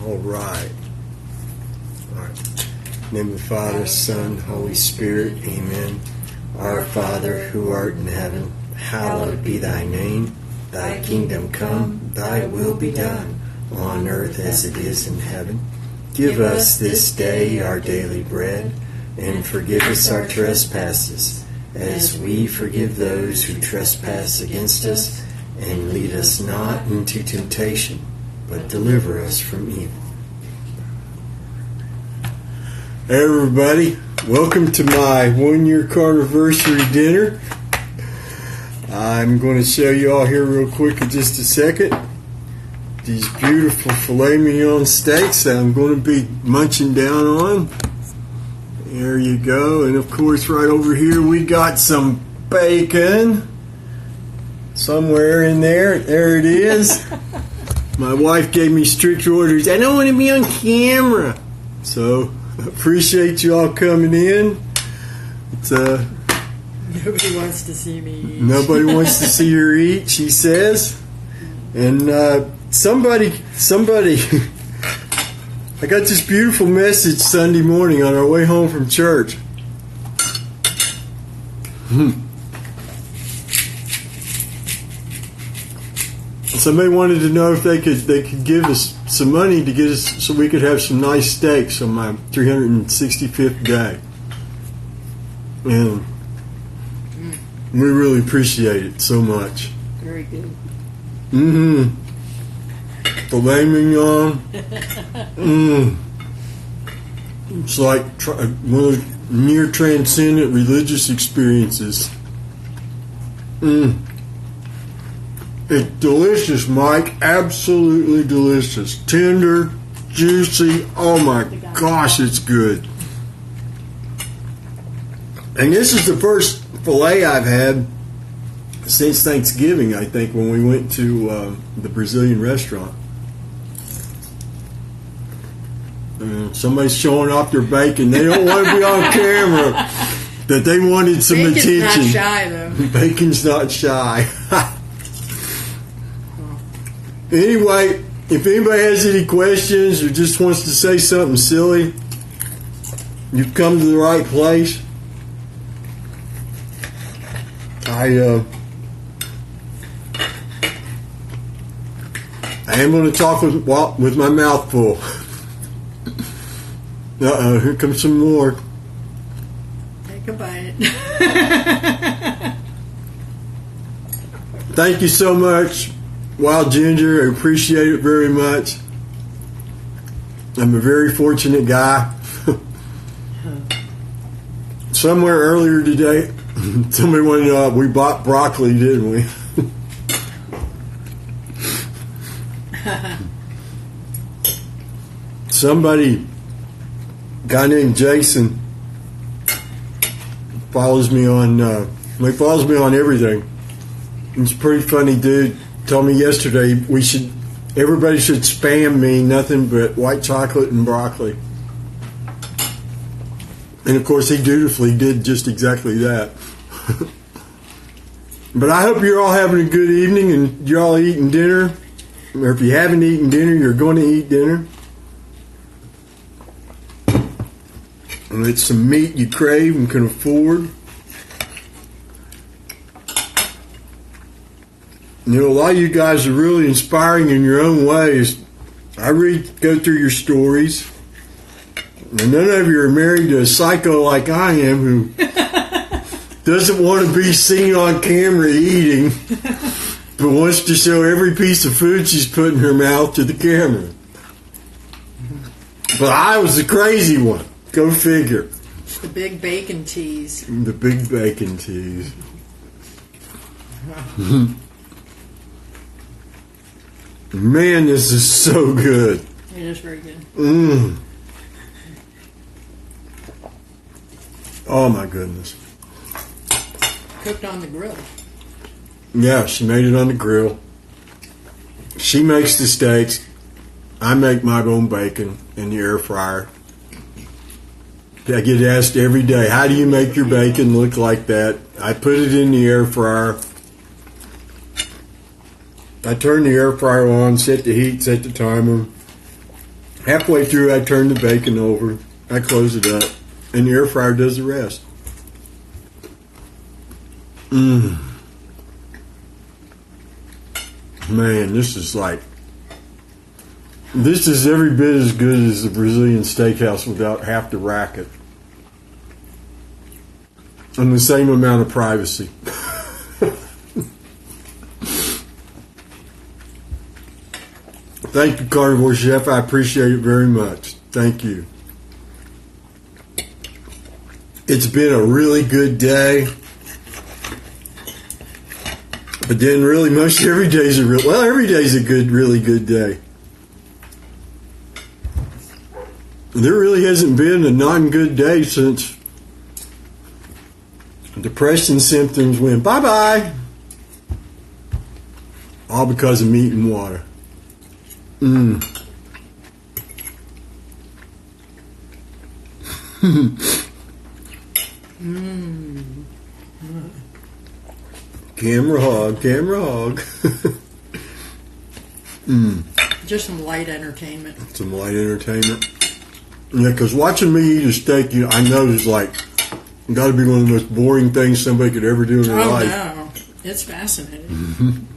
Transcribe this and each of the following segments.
All right. All right. In the name of the Father, Son, Holy Spirit. Amen. Our Father, who art in heaven, hallowed be thy name. Thy kingdom come, thy will be done, on earth as it is in heaven. Give us this day our daily bread, and forgive us our trespasses, as we forgive those who trespass against us. And lead us not into temptation, but deliver us from evil. Hey everybody, welcome to my 1-year Carniversary dinner. I'm going to show you all here real quick in just a second. These beautiful filet mignon steaks that I'm going to be munching down on. There you go. And of course right over here we got some bacon. Somewhere in there. There it is. My wife gave me strict orders. I don't want to be on camera. So, appreciate you all coming in. It's Nobody wants to see me eat. Nobody wants to see her eat, she says. And somebody I got this beautiful message Sunday morning on our way home from church. Somebody wanted to know if they could give us some money to get us so we could have some nice steaks on my 365th day, and we really appreciate it so much. Very good. Filet mignon. It's like one of those near transcendent religious experiences. It's delicious, Mike. Absolutely delicious. Tender, juicy. Oh my gosh, it's good. And this is the first filet I've had since Thanksgiving, I think, when we went to the Brazilian restaurant. Somebody's showing off their bacon. They don't want to be on camera. That they wanted some attention. Bacon's not shy, though. Bacon's not shy. Anyway, if anybody has any questions or just wants to say something silly, you've come to the right place. I am going to talk with my mouth full. Uh-oh, here comes some more. Take a bite. Thank you so much, Wild Ginger. I appreciate it very much. I'm a very fortunate guy. Somewhere earlier today, somebody wanted to know, we bought broccoli, didn't we? Somebody, a guy named Jason, follows me on everything. He's a pretty funny dude. Told me yesterday everybody should spam me nothing but white chocolate and broccoli. And of course he dutifully did just exactly that. But I hope you're all having a good evening and you're all eating dinner. Or if you haven't eaten dinner, you're going to eat dinner. And it's some meat you crave and can afford. You know, a lot of you guys are really inspiring in your own ways. I go through your stories, and none of you are married to a psycho like I am who doesn't want to be seen on camera eating, but wants to show every piece of food she's put in her mouth to the camera. But I was the crazy one. Go figure. The big bacon tease. The big bacon tease. Man, this is so good. It is very good. Oh my goodness. Cooked on the grill. Yeah, she made it on the grill. She makes the steaks. I make my own bacon in the air fryer. I get asked every day, how do you make your bacon look like that? I put it in the air fryer. I turn the air fryer on, set the heat, set the timer. Halfway through, I turn the bacon over, I close it up, and the air fryer does the rest. Man, this is every bit as good as the Brazilian steakhouse without half the racket. And the same amount of privacy. Thank you, Carnivore Chef. I appreciate it very much. Thank you. It's been a really good day. But then really most every day's every day's a really good day. There really hasn't been a non-good day since depression symptoms went bye-bye. All because of meat and water. Camera hog. Just some light entertainment. Some light entertainment. Yeah, because watching me eat a steak, I know is got to be one of the most boring things somebody could ever do in their life. Oh no, it's fascinating.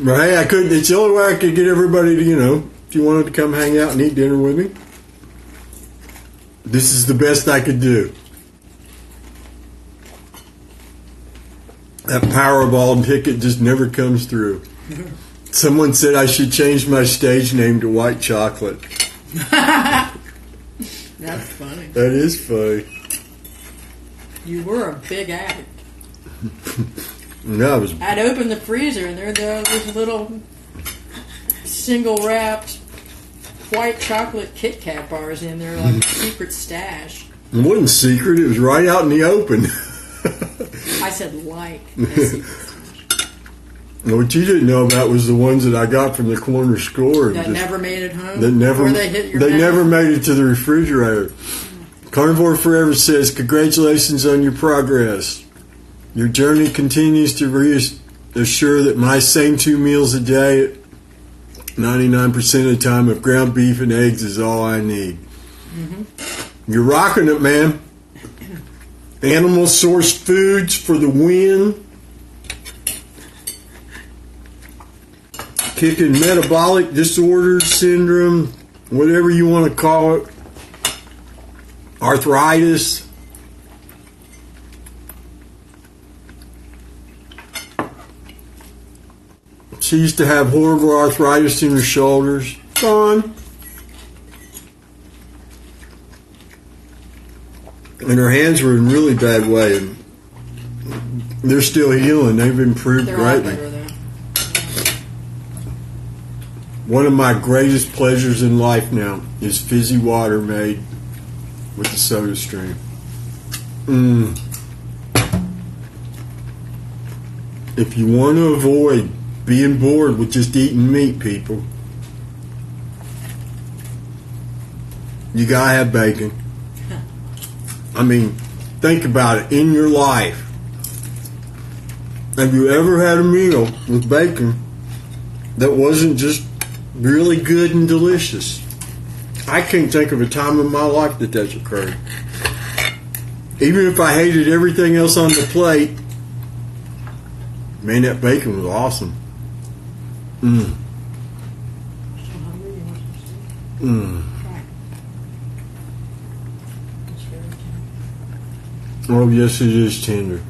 But hey, I couldn't. It's the only way I could get everybody to, if you wanted to come hang out and eat dinner with me, this is the best I could do. That Powerball ticket just never comes through. Someone said I should change my stage name to White Chocolate. That's funny. That is funny. You were a big addict. No, I'd open the freezer and there was little single wrapped white chocolate Kit Kat bars in there, like a secret stash. It wasn't secret. It was right out in the open. I said like a secret stash. What you didn't know about was the ones that I got from the corner store. That never made it home? That never, or they hit your they mouth? never made it to the refrigerator. Carnivore Forever says, congratulations on your progress. Your journey continues to reassure that my same 2 meals a day, 99% of the time, of ground beef and eggs is all I need. You're rocking it, man. Animal sourced foods for the win. Kicking metabolic disorders, syndrome, whatever you want to call it. Arthritis. She used to have horrible arthritis in her shoulders. Gone. And her hands were in a really bad way. And they're still healing. They've improved greatly. One of my greatest pleasures in life now is fizzy water made with the soda stream. If you want to avoid being bored with just eating meat, people, you gotta have bacon. I mean, think about it. In your life, have you ever had a meal with bacon that wasn't just really good and delicious? I can't think of a time in my life that that's occurred. Even if I hated everything else on the plate, man, that bacon was awesome. Oh, yes, it is tender.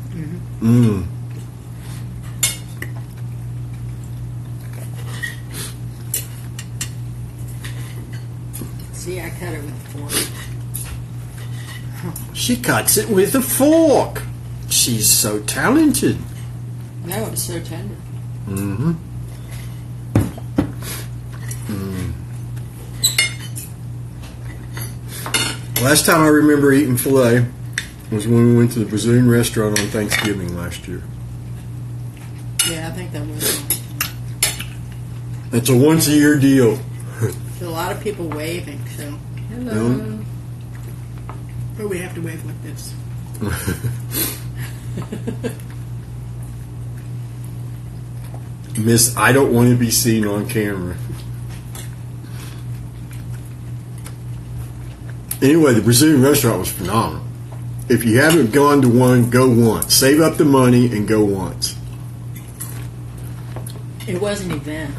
See, I cut it with a fork. She cuts it with a fork. She's so talented. No, it's so tender. Last time I remember eating filet was when we went to the Brazilian restaurant on Thanksgiving last year. Yeah, I think that was. It's a once-a-year deal. A lot of people waving, so hello. But we have to wave like this. Miss, I don't want to be seen on camera. Anyway, the Brazilian restaurant was phenomenal. If you haven't gone to one, go once. Save up the money and go once. It was an event.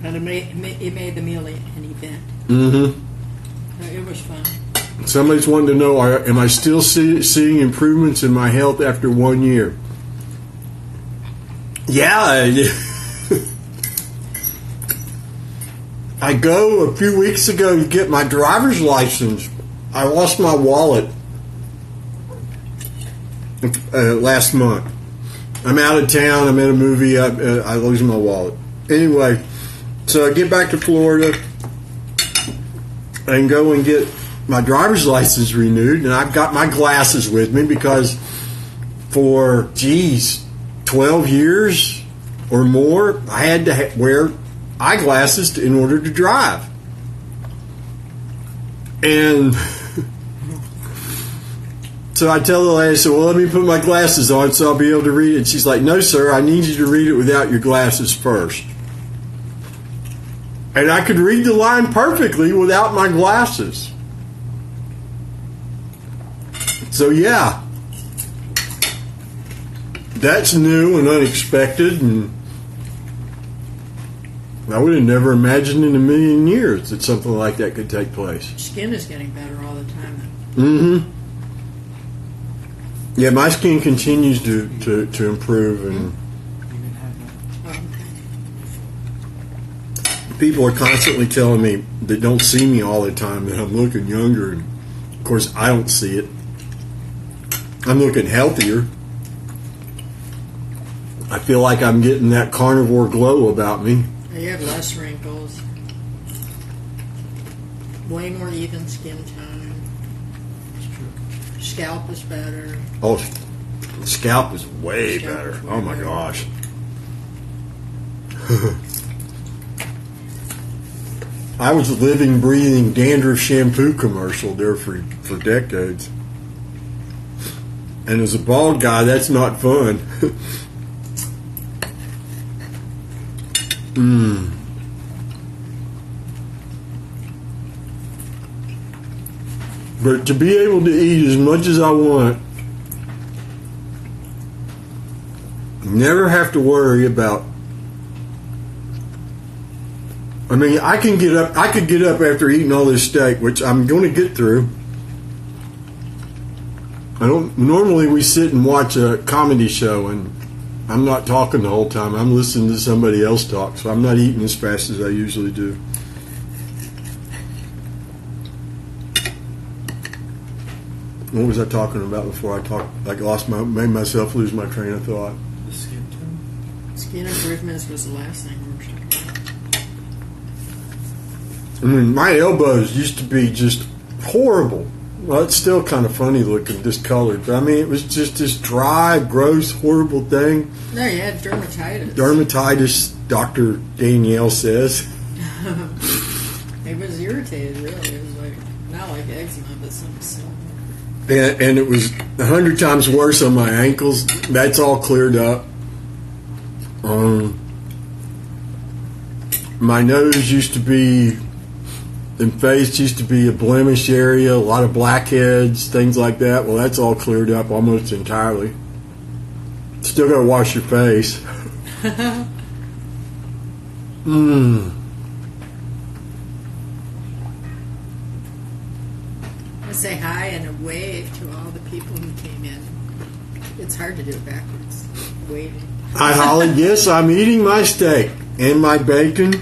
And it made the meal an event. Mm-hmm. It was fun. Somebody's wanting to know, am I still seeing improvements in my health after 1 year? Yeah. I go a few weeks ago to get my driver's license. I lost my wallet last month. I'm out of town. I'm at a movie. I lose my wallet. Anyway, so I get back to Florida and go and get my driver's license renewed. And I've got my glasses with me because for, 12 years or more, I had to wear eyeglasses in order to drive. And so I tell the lady, well, let me put my glasses on so I'll be able to read it. And she's like, no, sir, I need you to read it without your glasses first. And I could read the line perfectly without my glasses. So, yeah. That's new and unexpected, and I would have never imagined in a million years that something like that could take place. Skin is getting better all the time. Mm-hmm. Yeah, my skin continues to improve, and people are constantly telling me that don't see me all the time that I'm looking younger, and of course I don't see it. I'm looking healthier. I feel like I'm getting that carnivore glow about me. You have less wrinkles. Way more even skin tone. Scalp is better. Oh, the scalp is way better. Oh my gosh. I was a living, breathing dandruff shampoo commercial there for decades. And as a bald guy, that's not fun. But to be able to eat as much as I want, never have to worry about. I mean, I could get up after eating all this steak, which I'm going to get through. Normally we sit and watch a comedy show, and I'm not talking the whole time. I'm listening to somebody else talk, so I'm not eating as fast as I usually do. What was I talking about before I made myself lose my train of thought? The skin tone? Skin improvements was the last thing we were talking about. I mean, my elbows used to be just horrible. Well, it's still kind of funny looking, discolored. But I mean, it was just this dry, gross, horrible thing. No, you had dermatitis. Dermatitis, Dr. Danielle says. It was irritated, really. It was like, not like eczema, but something similar. And it was 100 times worse on my ankles. That's all cleared up. My nose used to be, and face used to be a blemish area, a lot of blackheads, things like that. Well, that's all cleared up almost entirely. Still got to wash your face. I say hi and a wave to all the people who came in. It's hard to do it backwards. Waving. Hi, Holly. Yes, I'm eating my steak and my bacon.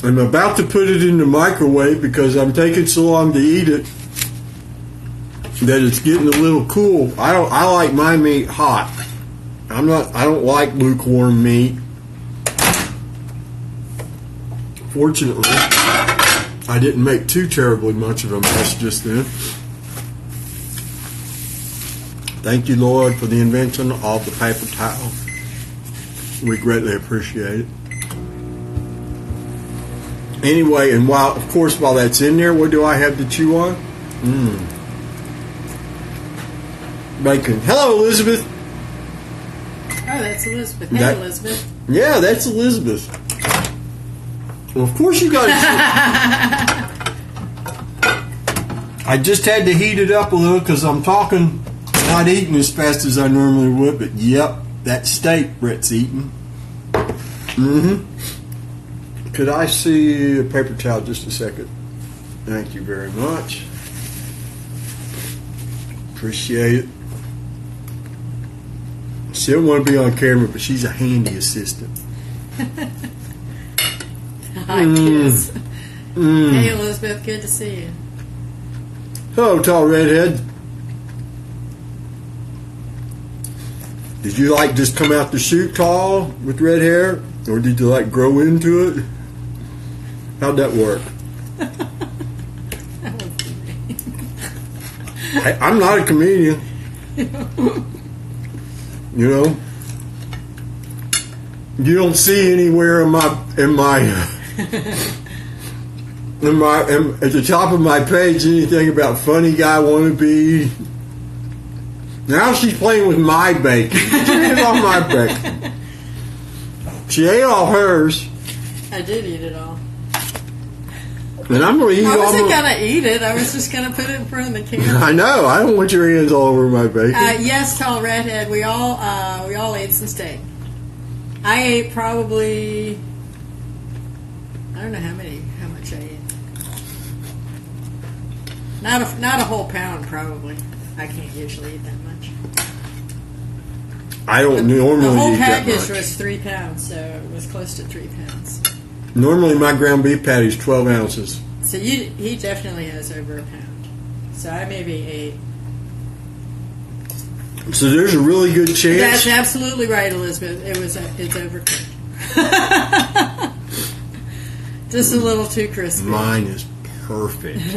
I'm about to put it in the microwave because I'm taking so long to eat it that it's getting a little cool. I like my meat hot. I don't like lukewarm meat. Fortunately, I didn't make too terribly much of a mess just then. Thank you, Lord, for the invention of the paper towel. We greatly appreciate it. Anyway, and while that's in there, what do I have to chew on? Bacon. Hello, Elizabeth. Oh, that's Elizabeth. Hey, Elizabeth. Yeah, that's Elizabeth. Well, of course you got to. I just had to heat it up a little because I'm talking, not eating as fast as I normally would. But yep, that steak Brett's eating. Could I see a paper towel just a second? Thank you very much. Appreciate it. She don't want to be on camera, but she's a handy assistant. Hi, kids. Hey, Elizabeth. Good to see you. Hello, tall redhead. Did you like just come out the chute tall with red hair, or did you like grow into it? How'd that work? That was me. I'm not a comedian. You know, you don't see anywhere at the top of my page anything about funny guy wannabe. Now she's playing with my bacon. She ate all my bacon. She ate all hers. I did eat it all. And I'm going to eat all. I wasn't going to eat it. I was just going to put it in front of the camera. I know. I don't want your hands all over my bacon. Yes, tall redhead. We all ate some steak. I ate probably, I don't know how much I ate. Not a whole pound probably. I can't usually eat that much. I don't normally The whole eat that package much. was 3 pounds, so it was close to 3 pounds. Normally my ground beef patty is 12 ounces. So he definitely has over a pound. So I maybe ate. So there's a really good chance. That's absolutely right, Elizabeth. It's overcooked. Just a little too crispy. Mine is perfect.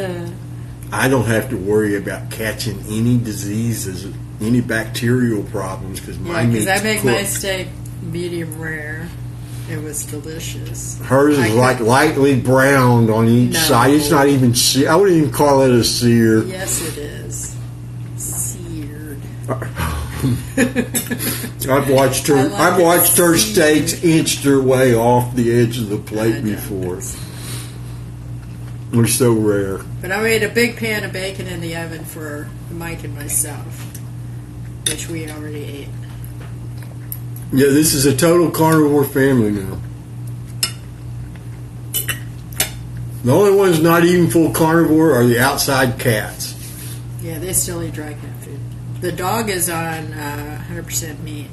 I don't have to worry about catching any diseases, any bacterial problems because my meat's I make cooked. my steak medium rare. It was delicious. Hers is like lightly browned on each side. It's not even seared. I wouldn't even call it a sear. Yes, it is. Seared. I've watched her steaks inch their way off the edge of the plate before. They're so rare. But I made a big pan of bacon in the oven for Mike and myself, which we already ate. Yeah, this is a total carnivore family now. The only ones not eating full carnivore are the outside cats. Yeah, they still eat dry cat food. The dog is on 100% meat.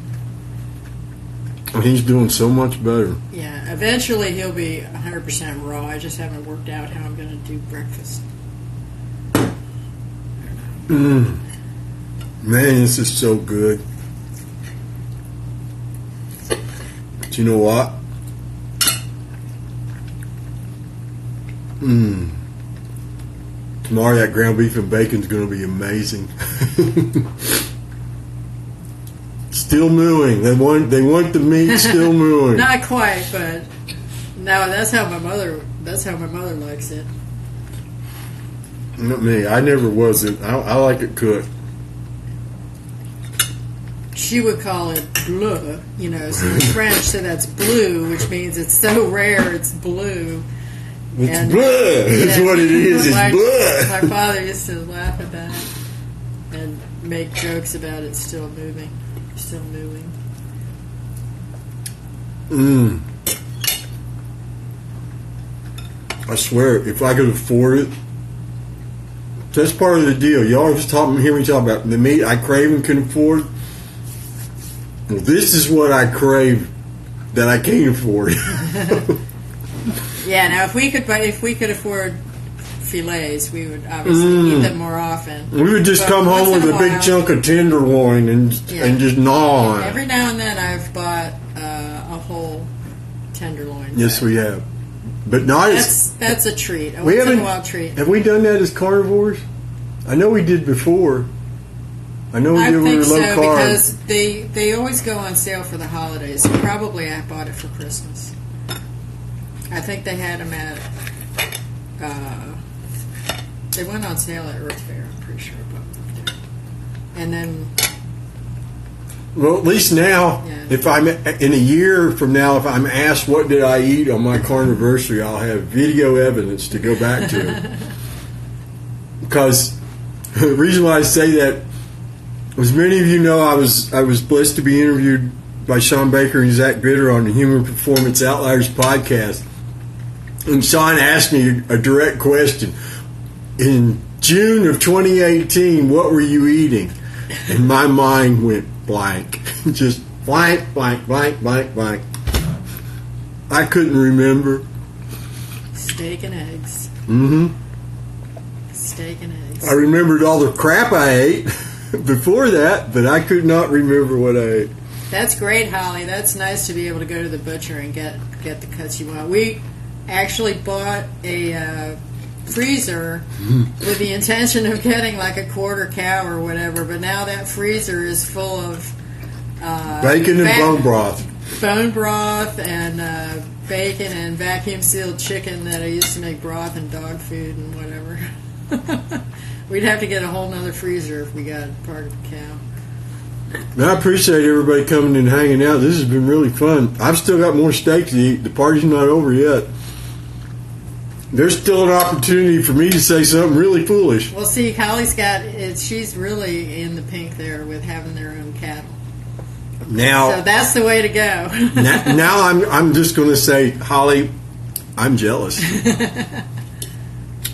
And he's doing so much better. Yeah, eventually he'll be 100% raw. I just haven't worked out how I'm going to do breakfast. Man, this is so good. But you know what? Tomorrow that ground beef and bacon is going to be amazing. Still mooing. They want the meat still mooing. Not quite, but no, that's how my mother likes it. Not me. I never was it. I like it cooked. She would call it bleu, so in French, so that's blue, which means it's so rare it's blue. It's blood. That's what it is. It's blood. My father used to laugh at that and make jokes about it still moving, still mooing. I swear, if I could afford it, that's part of the deal. Y'all just hear me talk about the meat I crave and can afford. Well, this is what I crave that I can't afford. Yeah, now if we could afford fillets, we would obviously eat them more often. We would just come home with a big chunk of tenderloin and just gnaw on it. Every now and then I've bought a whole tenderloin. Yes, we have. But not as... That's a treat. A once-in-a-while treat. Have we done that as carnivores? I know we did before. I know we did when we were low carb. Because they always go on sale for the holidays. Probably I bought it for Christmas. I think they had them at... they went on sale at Earth Fair, I'm pretty sure. And then Well, at least now, if I'm in a year from now, if I'm asked what did I eat on my Carniversary, I'll have video evidence to go back to. Because the reason why I say that, as many of you know, I was blessed to be interviewed by Sean Baker and Zach Bitter on the Human Performance Outliers podcast. And Sean asked me a direct question. In June of 2018, what were you eating? And my mind went blank. Just blank, blank, blank, blank, blank. I couldn't remember. Steak and eggs. Mm-hmm. Steak and eggs. I remembered all the crap I ate before that, but I could not remember what I ate. That's great, Holly. That's nice to be able to go to the butcher and get the cuts you want. We actually bought a freezer with the intention of getting like a quarter cow or whatever, but now that freezer is full of bacon and bone broth. Bone broth and bacon and vacuum sealed chicken that I used to make broth and dog food and whatever. We'd have to get a whole nother freezer if we got part of the cow. I appreciate everybody coming and hanging out. This has been really fun. I've still got more steak to eat. The party's not over yet. There's still an opportunity for me to say something really foolish. Well, see, Holly's got it. She's really in the pink there with having their own cattle. Now, so that's the way to go. now I'm just going to say, Holly, I'm jealous.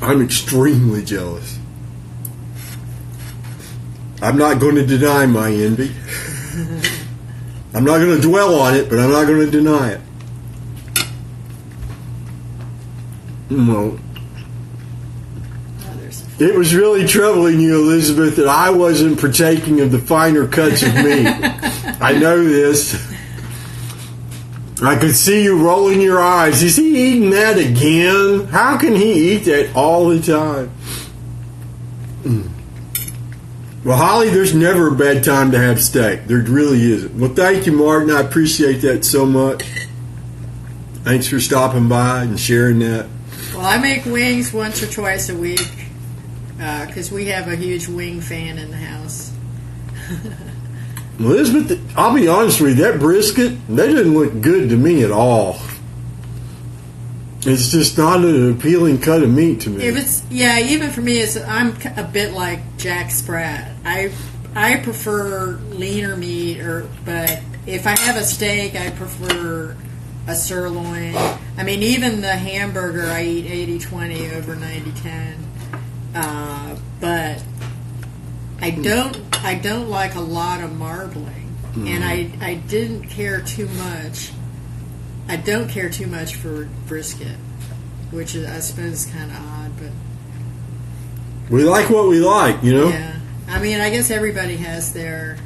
I'm extremely jealous. I'm not going to deny my envy. I'm not going to dwell on it, but I'm not going to deny it. No. It was really troubling you, Elizabeth, that I wasn't partaking of the finer cuts of meat. I know this. I could see you rolling your eyes. Is he eating that again? How can he eat that all the time? Well, Holly, there's never a bad time to have steak. There really isn't. Well, thank you, Martin. I appreciate that so much. Thanks for stopping by and sharing that. Well, I make wings once or twice a week because we have a huge wing fan in the house. Elizabeth, I'll be honest with you, that brisket, that doesn't look good to me at all. It's just not an appealing cut of meat to me. Even for me, I'm a bit like Jack Sprat. I prefer leaner meat, but if I have a steak, I prefer a sirloin. I mean, even the hamburger, I eat 80-20 over 90-10. But I don't like a lot of marbling, and I didn't care too much. I don't care too much for brisket, which is, I suppose, is kind of odd, but we like what we like, you know. Yeah, I mean, I guess everybody has their.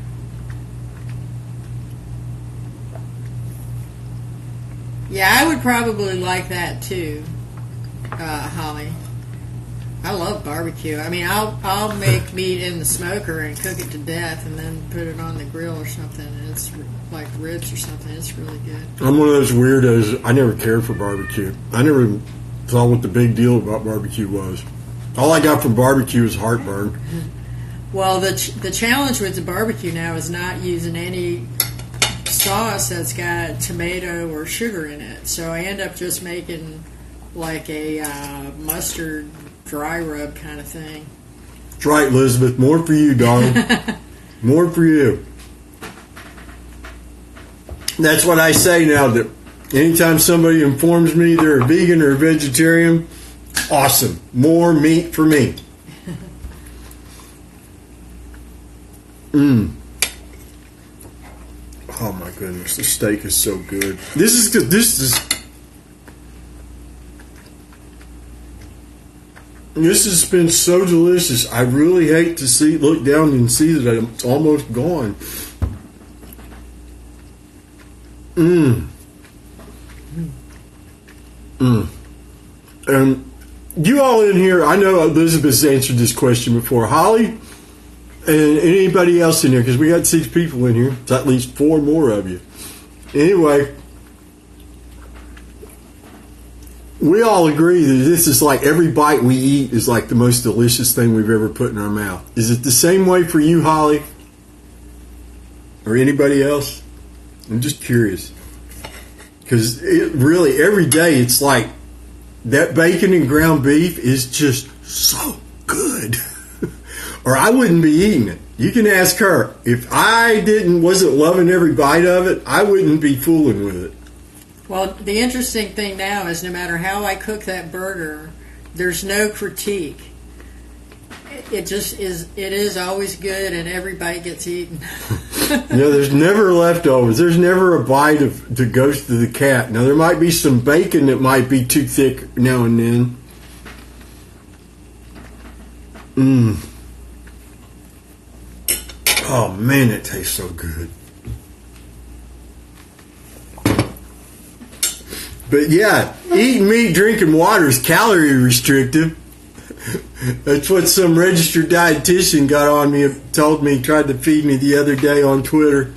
Yeah, I would probably like that too, Holly. I love barbecue. I mean, I'll make meat in the smoker and cook it to death, and then put it on the grill or something. And it's like ribs or something. It's really good. I'm one of those weirdos. I never cared for barbecue. I never saw what the big deal about barbecue was. All I got from barbecue was heartburn. Well, the challenge with the barbecue now is not using any sauce that's got tomato or sugar in it. So I end up just making like a mustard dry rub kind of thing. That's right, Elizabeth. More for you, darling. More for you. That's what I say now. That anytime somebody informs me they're a vegan or a vegetarian, awesome. More meat for me. Oh my goodness, the steak is so good. This is good. This has been so delicious. I really hate to look down and see that it's almost gone. And you all in here, I know Elizabeth's answered this question before. Holly and anybody else in here, because we got 6 people in here. It's at least 4 more of you. Anyway, we all agree that this is like every bite we eat is like the most delicious thing we've ever put in our mouth. Is it the same way for you, Holly? or anybody else? I'm just curious. Because it really, every day, it's like that bacon and ground beef is just so good. Or I wouldn't be eating it. You can ask her. If I wasn't loving every bite of it, I wouldn't be fooling with it. Well, the interesting thing now is no matter how I cook that burger, there's no critique. It just is. It is always good, and every bite gets eaten. There's never leftovers. There's never a bite that goes to the cat. Now, there might be some bacon that might be too thick now and then. Oh, man, it tastes so good. But yeah, eating meat, drinking water is calorie restrictive. That's what some registered dietitian got on me, told me, tried to feed me the other day on Twitter.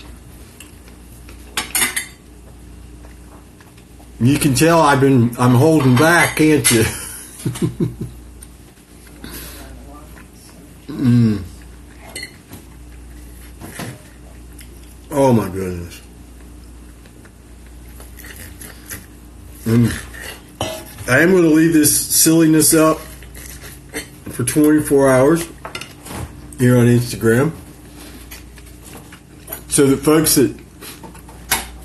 You can tell I'm holding back, can't you? Oh my goodness. I am going to leave this silliness up for 24 hours here on Instagram, so that folks that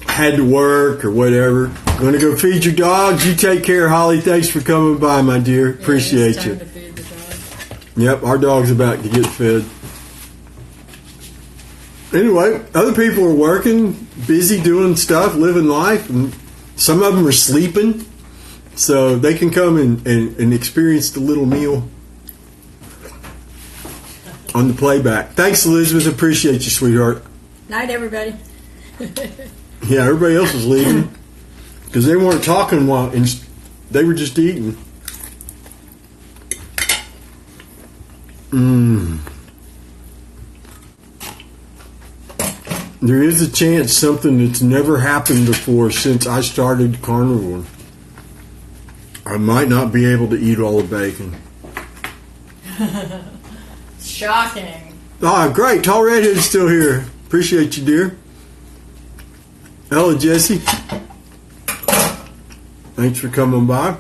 had to work or whatever, going to go feed your dogs. You take care, Holly. Thanks for coming by, my dear. Appreciate it's you. time to feed the dog. Yep, our dog's about to get fed. Anyway, other people are working, busy doing stuff, living life, and some of them are sleeping, so they can come and experience the little meal on the playback. Thanks, Elizabeth. Appreciate you, sweetheart. Night, everybody. Yeah, everybody else was leaving because they weren't talking while they were just eating. There is a chance something that's never happened before since I started Carnivore. I might not be able to eat all the bacon. Shocking. Ah, great. Tall Redhead's still here. Appreciate you, dear. Hello, Jesse. Thanks for coming by.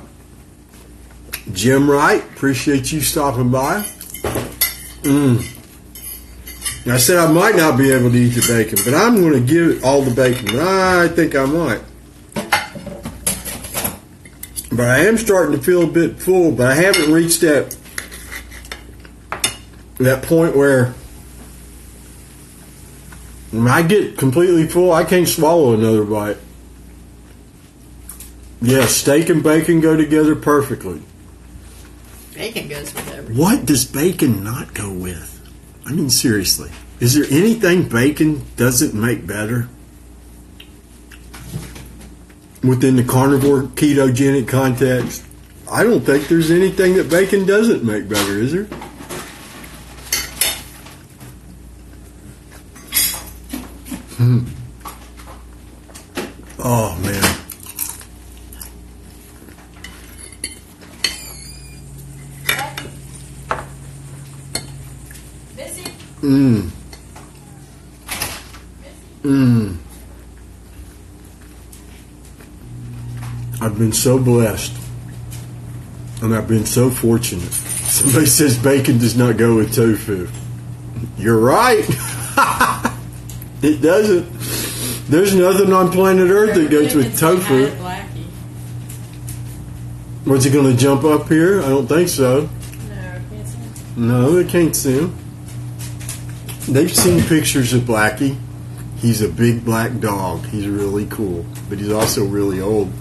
Jim Wright, appreciate you stopping by. I said I might not be able to eat the bacon, but I'm going to give it all the bacon. I think I might. But I am starting to feel a bit full, but I haven't reached that point where when I get completely full, I can't swallow another bite. Yeah, steak and bacon go together perfectly. Bacon goes with everything. What does bacon not go with? I mean, seriously. Is there anything bacon doesn't make better? Within the carnivore ketogenic context, I don't think there's anything that bacon doesn't make better, is there? Oh, man. I've been so blessed, and I've been so fortunate. Somebody says bacon does not go with tofu. You're right. It doesn't. There's nothing on planet Earth that goes with tofu. Was he going to jump up here? I don't think so. No, they can't see him. They've seen pictures of Blackie. He's a big black dog. He's really cool, but he's also really old.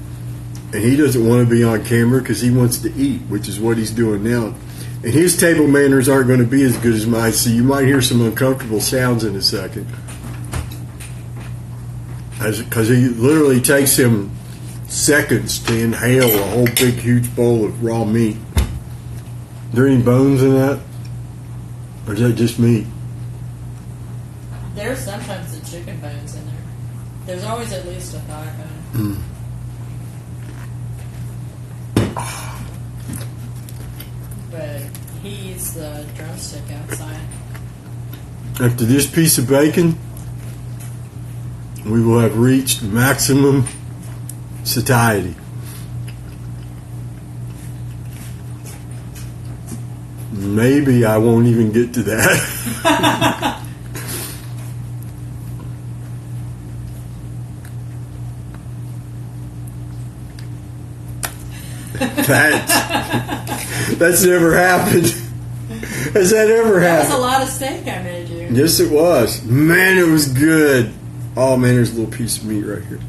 And he doesn't want to be on camera because he wants to eat, which is what he's doing now. And his table manners aren't going to be as good as mine, so you might hear some uncomfortable sounds in a second. Because he literally takes him seconds to inhale a whole big, huge bowl of raw meat. Are there any bones in that? Or is that just meat? There's sometimes the chicken bones in there. There's always at least a thigh bone. But he eats the drumstick outside. After this piece of bacon, we will have reached maximum satiety. Maybe I won't even get to that. That's never happened. Has that ever That happened? was a lot of steak I made you. Yes, it was. Man, it was good. Oh, man, there's a little piece of meat right here.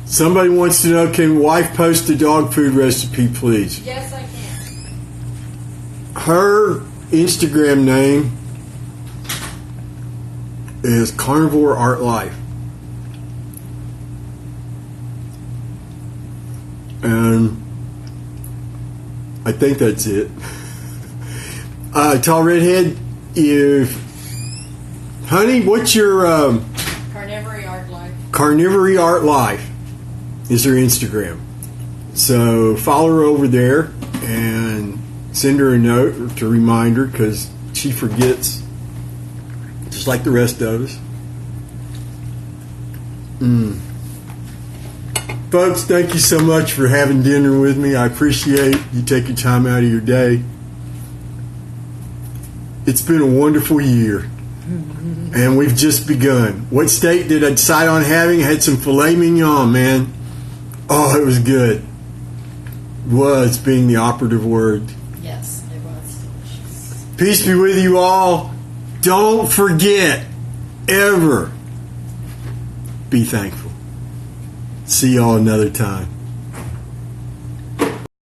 Somebody wants to know, can wife post a dog food recipe, please? Yes, I can. Her Instagram name is Carnivore Art Life. And I think that's it. Tall Redhead, honey, what's your Carniversary Art Life. Carniversary Art Life is her Instagram. So follow her over there and send her a note to remind her, because she forgets, just like the rest of us. Folks, thank you so much for having dinner with me. I appreciate you taking time out of your day. It's been a wonderful year, and we've just begun. What steak did I decide on having? I had some filet mignon, man. Oh, it was good. Was being the operative word. Yes, it was delicious. Peace be with you all. Don't forget, ever be thankful. See y'all another time.